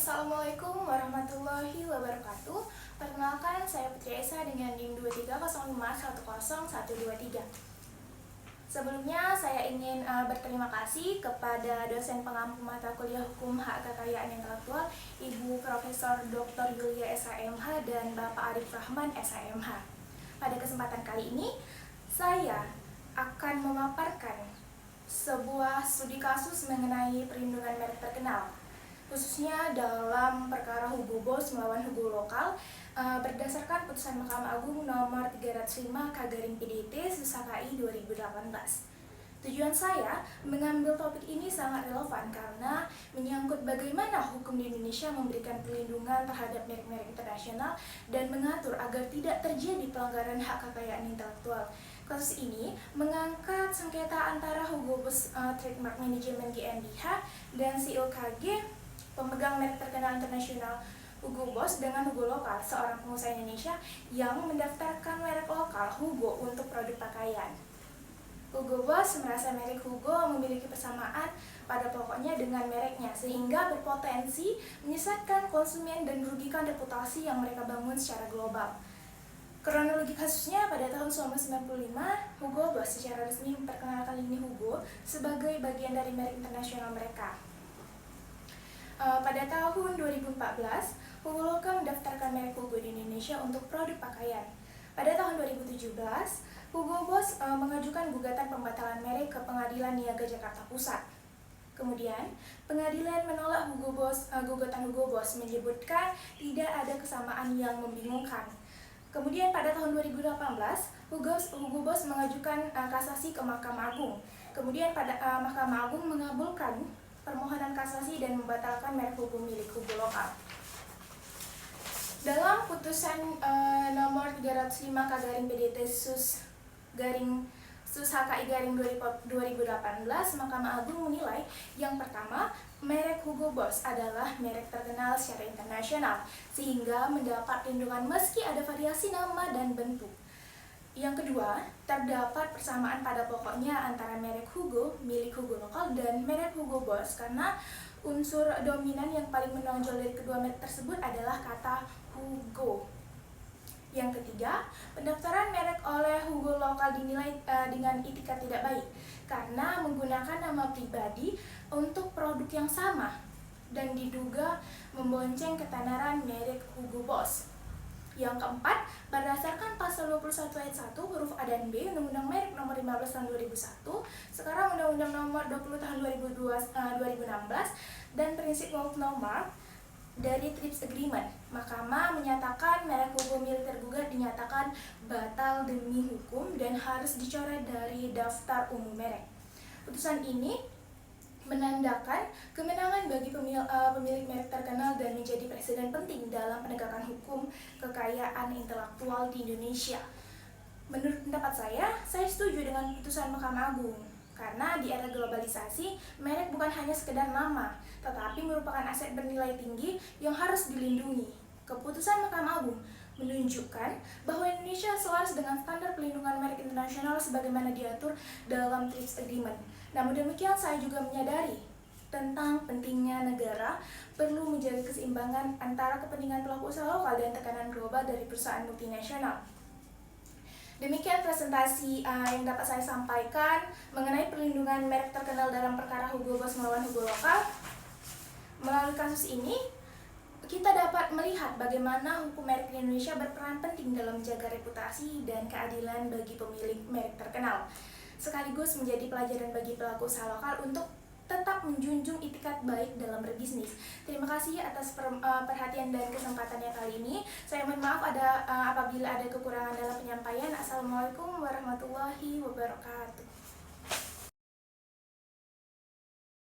Assalamualaikum warahmatullahi wabarakatuh. Perkenalkan, saya Putri Esa dengan NIM 2305101123. Sebelumnya, saya ingin berterima kasih kepada dosen pengampu mata kuliah Hukum Hak Kekayaan Intelektual, Ibu Profesor Dr. Yulia SHMH dan Bapak Arif Rahman SHMH. Pada kesempatan kali ini, saya akan memaparkan sebuah studi kasus mengenai perlindungan merek terkenal, khususnya dalam perkara Hugo Boss melawan Hugo Lokal berdasarkan putusan Mahkamah Agung nomor 305/PDIT/KI 2018. Tujuan saya mengambil topik ini sangat relevan karena menyangkut bagaimana hukum di Indonesia memberikan perlindungan terhadap merek-merek internasional dan mengatur agar tidak terjadi pelanggaran hak kekayaan intelektual. Kasus ini mengangkat sengketa antara Hugo Boss Trademark Management GmbH dan COKG, pemegang merek terkenal internasional Hugo Boss, dengan Hugo Lokal, seorang pengusaha Indonesia yang mendaftarkan merek lokal Hugo untuk produk pakaian. Hugo Boss merasa merek Hugo memiliki persamaan pada pokoknya dengan mereknya, sehingga berpotensi menyesatkan konsumen dan merugikan reputasi yang mereka bangun secara global. Kronologi kasusnya, pada tahun 1995, Hugo Boss secara resmi memperkenalkan lini Hugo sebagai bagian dari merek internasional mereka. Pada tahun 2014, Hugo Lokal mendaftarkan merek Hugo di Indonesia untuk produk pakaian. Pada tahun 2017, Hugo Boss mengajukan gugatan pembatalan merek ke Pengadilan Niaga Jakarta Pusat. Kemudian, pengadilan menolak gugatan Hugo Boss, menyebutkan tidak ada kesamaan yang membingungkan. Kemudian pada tahun 2018, Hugo Boss mengajukan kasasi ke Mahkamah Agung. Kemudian pada Mahkamah Agung mengabulkan permohonan kasasi dan membatalkan merek Hugo milik Hugo Lokal. Dalam putusan nomor 305/PDIT/HKI/2018, Mahkamah Agung menilai yang pertama, merek Hugo Boss adalah merek terkenal secara internasional sehingga mendapat perlindungan meski ada variasi nama dan bentuk. Yang kedua, terdapat persamaan pada pokoknya antara merek Hugo milik Hugo Lokal dan merek Hugo Boss karena unsur dominan yang paling menonjol dari kedua merek tersebut adalah kata Hugo. Yang ketiga, pendaftaran merek oleh Hugo Lokal dinilai dengan itikat tidak baik karena menggunakan nama pribadi untuk produk yang sama dan diduga membonceng ketenaran merek Hugo Boss. Yang keempat, berdasarkan pasal 21 ayat 1 huruf A dan B Undang-Undang Merek nomor 15 tahun 2001, sekarang Undang-Undang nomor 20 tahun 2016, dan prinsip no mark dari TRIPS Agreement, Mahkamah menyatakan merek Hugo milik tergugat dinyatakan batal demi hukum dan harus dicoret dari daftar umum merek. Putusan ini menandakan kemenangan bagi pemilik merek terkenal dan menjadi presiden penting dalam penegakan hukum kekayaan intelektual di Indonesia. Menurut pendapat saya setuju dengan putusan Mahkamah Agung karena di era globalisasi, merek bukan hanya sekedar nama, tetapi merupakan aset bernilai tinggi yang harus dilindungi. Keputusan Mahkamah Agung menunjukkan bahwa Indonesia selaras dengan standar pelindungan merek internasional sebagaimana diatur dalam TRIPS Agreement. Namun demikian, saya juga menyadari tentang pentingnya negara perlu menjaga keseimbangan antara kepentingan pelaku usaha lokal dan tekanan global dari perusahaan multinasional. Demikian presentasi yang dapat saya sampaikan mengenai perlindungan merek terkenal dalam perkara Hugo Boss melawan Hugo Lokal. Melalui kasus ini, kita dapat melihat bagaimana hukum merek di Indonesia berperan penting dalam menjaga reputasi dan keadilan bagi pemilik merek terkenal, sekaligus menjadi pelajaran bagi pelaku usaha lokal untuk tetap menjunjung itikat baik dalam berbisnis. Terima kasih atas perhatian dan kesempatannya kali ini. Saya mohon maaf apabila ada kekurangan dalam penyampaian. Assalamualaikum warahmatullahi wabarakatuh.